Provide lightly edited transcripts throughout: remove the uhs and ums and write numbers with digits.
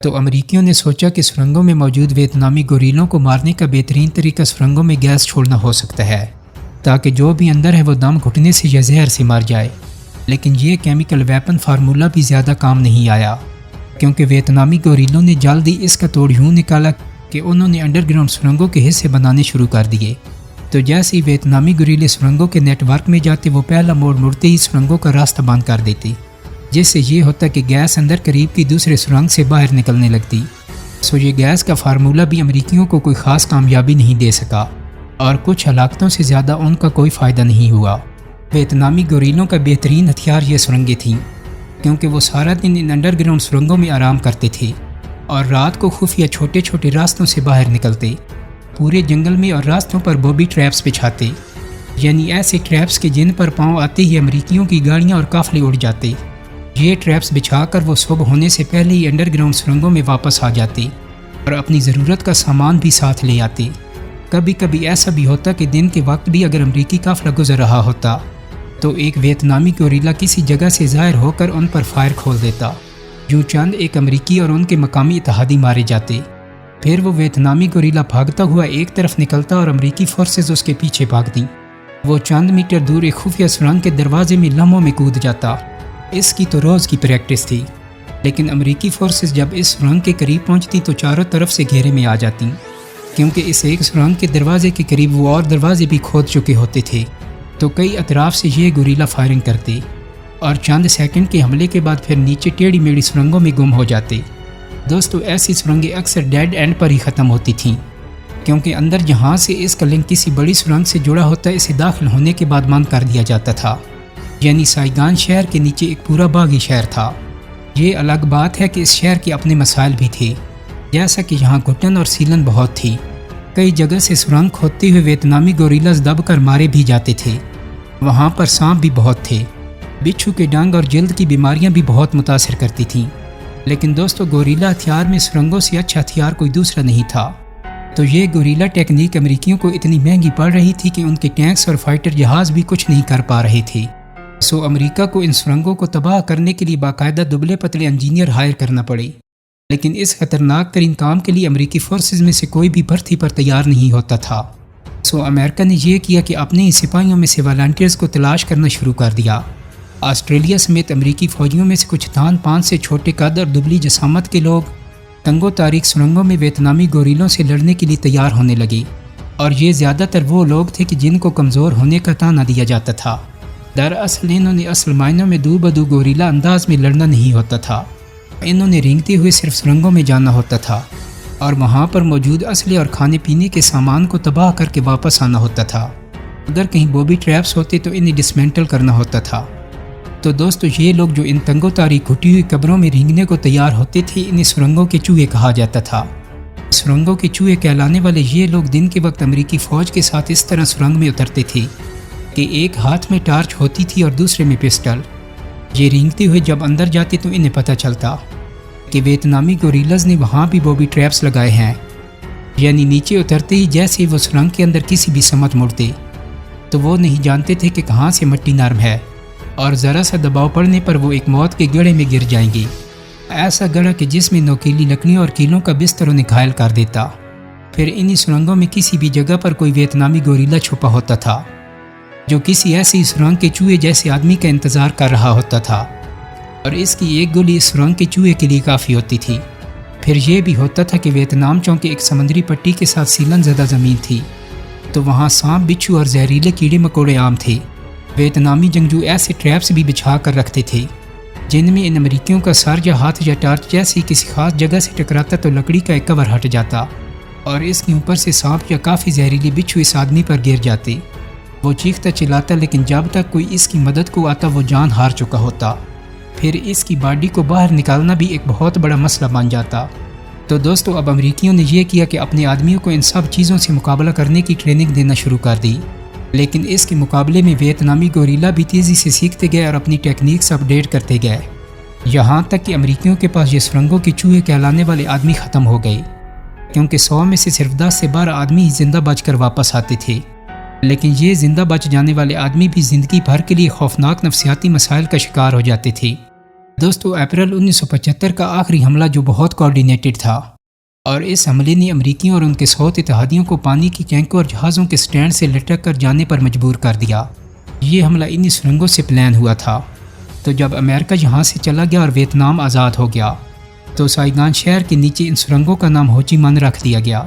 تو امریکیوں نے سوچا کہ سرنگوں میں موجود ویتنامی گوریلوں کو مارنے کا بہترین طریقہ سرنگوں میں گیس چھوڑنا ہو سکتا ہے، تاکہ جو بھی اندر ہے وہ دم گھٹنے سے یا زہر سے مر جائے۔ لیکن یہ کیمیکل ویپن فارمولہ بھی زیادہ کام نہیں آیا، کیونکہ ویتنامی گوریلوں نے جلد ہی اس کا توڑ یوں نکالا کہ انہوں نے انڈر گراؤنڈ سرنگوں کے حصے بنانے شروع کر دیے۔ تو جیسے ہی ویتنامی گوریلے سرنگوں کے نیٹ ورک میں جاتے، وہ پہلا موڑ مڑتے ہی سرنگوں کا راستہ بند کر دیتے، جس سے یہ ہوتا کہ گیس اندر قریب کی دوسرے سرنگ سے باہر نکلنے لگتی۔ یہ گیس کا فارمولہ بھی امریکیوں کو کوئی خاص کامیابی نہیں دے سکا، اور کچھ ہلاکتوں سے زیادہ ان کا کوئی فائدہ نہیں ہوا۔ ویتنامی گوریلوں کا بہترین ہتھیار یہ سرنگیں تھیں، کیونکہ وہ سارا دن ان انڈر گراؤنڈ سرنگوں میں آرام کرتے تھے اور رات کو خفیہ چھوٹے چھوٹے راستوں سے باہر نکلتے، پورے جنگل میں اور راستوں پر بوبی ٹریپس بچھاتے، یعنی ایسے ٹریپس کے جن پر پاؤں آتے ہی امریکیوں کی گاڑیاں اور قافلے اڑ جاتے۔ یہ ٹریپس بچھا کر وہ صبح ہونے سے پہلے ہی انڈر گراؤنڈ سرنگوں میں واپس آ جاتے اور اپنی ضرورت کا سامان بھی ساتھ لے آتے۔ کبھی کبھی ایسا بھی ہوتا کہ دن کے وقت بھی اگر امریکی قافلہ گزر رہا ہوتا تو ایک ویتنامی گوریلا کسی جگہ سے ظاہر ہو کر ان پر فائر کھول دیتا، یوں چند ایک امریکی اور ان کے مقامی اتحادی مارے جاتے۔ پھر وہ ویتنامی گوریلا بھاگتا ہوا ایک طرف نکلتا اور امریکی فورسز اس کے پیچھے بھاگتی۔ وہ چند میٹر دور ایک خفیہ سرنگ کے دروازے میں لمحوں میں کود جاتا۔ اس کی تو روز کی پریکٹس تھی، لیکن امریکی فورسز جب اس سرنگ کے قریب پہنچتی تو چاروں طرف سے گھیرے میں آ جاتی، کیونکہ اس ایک سرنگ کے دروازے کے قریب وہ اور دروازے بھی کھود چکے ہوتے تھے۔ تو کئی اطراف سے یہ گوریلا فائرنگ کرتے اور چند سیکنڈ کے حملے کے بعد پھر نیچے ٹیڑھی میڑھی سرنگوں میں گم ہو جاتے۔ دوستو، ایسی سرنگیں اکثر ڈیڈ اینڈ پر ہی ختم ہوتی تھیں، کیونکہ اندر جہاں سے اس کا لنک کسی بڑی سرنگ سے جڑا ہوتا ہے، اسے داخل ہونے کے بعد بند کر دیا جاتا تھا۔ یعنی سائیگان شہر کے نیچے ایک پورا باغی شہر تھا۔ یہ الگ بات ہے کہ اس شہر کے اپنے مسائل بھی تھے، جیسا کہ یہاں گھٹن اور سیلن بہت تھی۔ کئی جگہ سے سرنگ کھودتے ہوئے ویتنامی گوریلاز دب کر مارے بھی جاتے تھے۔ وہاں پر سانپ بھی بہت تھے، بچھو کے ڈنگ اور جلد کی بیماریاں بھی بہت متاثر کرتی تھیں۔ لیکن دوستو، گوریلا ہتھیار میں سرنگوں سے اچھا ہتھیار کوئی دوسرا نہیں تھا۔ تو یہ گوریلا ٹیکنیک امریکیوں کو اتنی مہنگی پڑ رہی تھی کہ ان کے ٹینکس اور فائٹر جہاز بھی کچھ نہیں کر پا رہے تھے۔ امریکہ کو ان سرنگوں کو تباہ کرنے کے لیے باقاعدہ دبلے پتلے انجینئر ہائر کرنا پڑے۔ لیکن اس خطرناک ترین کام کے لیے امریکی فورسز میں سے کوئی بھی بھرتی پر تیار نہیں ہوتا تھا۔ امریکہ نے یہ کیا کہ اپنے ہی سپاہیوں میں سے والنٹیئرز کو تلاش کرنا شروع کر دیا۔ آسٹریلیا سمیت امریکی فوجیوں میں سے کچھ تان پان سے چھوٹے قد اور دبلی جسامت کے لوگ تنگو تاریک سرنگوں میں ویتنامی گوریلوں سے لڑنے کے لیے تیار ہونے لگے، اور یہ زیادہ تر وہ لوگ تھے کہ جن کو کمزور ہونے کا تانا دیا جاتا تھا۔ دراصل انہوں نے اصل معنوں میں دو بدو گوریلا انداز میں لڑنا نہیں ہوتا تھا، انہوں نے رینگتے ہوئے صرف سرنگوں میں جانا ہوتا تھا اور وہاں پر موجود اسلحے اور کھانے پینے کے سامان کو تباہ کر کے واپس آنا ہوتا تھا۔ اگر کہیں بوبی ٹریپس ہوتے تو انہیں ڈسمینٹل کرنا ہوتا تھا۔ تو دوستو، یہ لوگ جو ان تنگو تاریک گھٹی ہوئی قبروں میں رینگنے کو تیار ہوتے تھے، انہیں سرنگوں کے چوہے کہا جاتا تھا۔ سرنگوں کے چوہے کہلانے والے یہ لوگ دن کے وقت امریکی فوج کے ساتھ اس طرح سرنگ میں اترتے تھے کہ ایک ہاتھ میں ٹارچ ہوتی تھی اور دوسرے میں پسٹل۔ یہ رینگتے ہوئے جب اندر جاتے تو انہیں پتہ چلتا کہ ویتنامی گوریلاز نے وہاں بھی بوبی ٹریپس لگائے ہیں، یعنی نیچے اترتے ہی جیسے وہ سرنگ کے اندر کسی بھی سمت مڑتے تو وہ نہیں جانتے تھے کہ کہاں سے مٹی نرم ہے، اور ذرا سا دباؤ پڑنے پر وہ ایک موت کے گڑھے میں گر جائیں گے، ایسا گڑھا کہ جس میں نوکیلی لکڑیوں اور کیلوں کا بستر انہیں گھائل کر دیتا۔ پھر انہی سرنگوں میں کسی بھی جگہ پر کوئی ویتنامی گوریلا چھپا ہوتا تھا جو کسی ایسی سرنگ کے چوہے جیسے آدمی کا انتظار کر رہا ہوتا تھا، اور اس کی ایک گولی اس سرنگ کے چوہے کے لیے کافی ہوتی تھی۔ پھر یہ بھی ہوتا تھا کہ ویتنام چونکہ ایک سمندری پٹی کے ساتھ سیلن زدہ زمین تھی، تو وہاں سانپ، بچھو اور زہریلے کیڑے مکوڑے عام تھے۔ ویتنامی جنگجو ایسے ٹریپس بھی بچھا کر رکھتے تھے جن میں ان امریکیوں کا سر یا ہاتھ یا ٹارچ جیسی کسی خاص جگہ سے ٹکراتا تو لکڑی کا ایک کور ہٹ جاتا اور اس کے اوپر سے سانپ یا کافی زہریلے بچھو اس آدمی پر گر جاتے۔ وہ چیختا چلاتا، لیکن جب تک کوئی اس کی مدد کو آتا وہ جان ہار چکا ہوتا۔ پھر اس کی باڈی کو باہر نکالنا بھی ایک بہت بڑا مسئلہ بن جاتا۔ تو دوستو، اب امریکیوں نے یہ کیا کہ اپنے آدمیوں کو ان سب چیزوں سے مقابلہ کرنے کی ٹریننگ دینا شروع کر دی، لیکن اس کے مقابلے میں ویتنامی گوریلا بھی تیزی سے سیکھتے گئے اور اپنی ٹیکنیکس اپ ڈیٹ کرتے گئے، یہاں تک کہ امریکیوں کے پاس یہ سرنگوں کے چوہے کہلانے والے آدمی ختم ہو گئے، کیونکہ 100 میں سے صرف 10 سے 12 آدمی ہی زندہ بچ کر واپس آتے تھے۔ لیکن یہ زندہ بچ جانے والے آدمی بھی زندگی بھر کے لیے خوفناک نفسیاتی مسائل کا شکار ہو جاتے تھے۔ دوستو اپریل 1975 کا آخری حملہ جو بہت کوارڈینیٹڈ تھا، اور اس حملے نے امریکیوں اور ان کے 100 اتحادیوں کو پانی کی ٹینکوں اور جہازوں کے سٹینڈ سے لٹک کر جانے پر مجبور کر دیا۔ یہ حملہ انہی سرنگوں سے پلان ہوا تھا۔ تو جب امریکہ یہاں سے چلا گیا اور ویتنام آزاد ہو گیا تو سائیگان شہر کے نیچے ان سرنگوں کا نام ہو چی من رکھ دیا گیا۔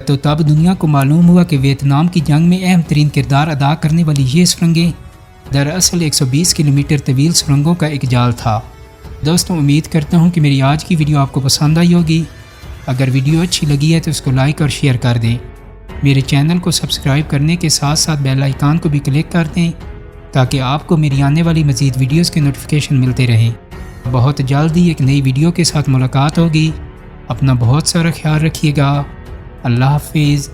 تو تب دنیا کو معلوم ہوا کہ ویتنام کی جنگ میں اہم ترین کردار ادا کرنے والی یہ سرنگیں دراصل 120 کلومیٹر طویل سرنگوں کا ایک جال تھا۔ دوستوں امید کرتا ہوں کہ میری آج کی ویڈیو آپ کو پسند آئی ہوگی۔ اگر ویڈیو اچھی لگی ہے تو اس کو لائک اور شیئر کر دیں۔ میرے چینل کو سبسکرائب کرنے کے ساتھ ساتھ بیل آئیکن کو بھی کلک کر دیں تاکہ آپ کو میری آنے والی مزید ویڈیوز کے نوٹیفیکیشن ملتے رہیں۔ بہت جلد ہی ایک نئی ویڈیو کے ساتھ ملاقات ہوگی۔ اپنا بہت سارا خیال رکھیے گا۔ اللہ حافظ۔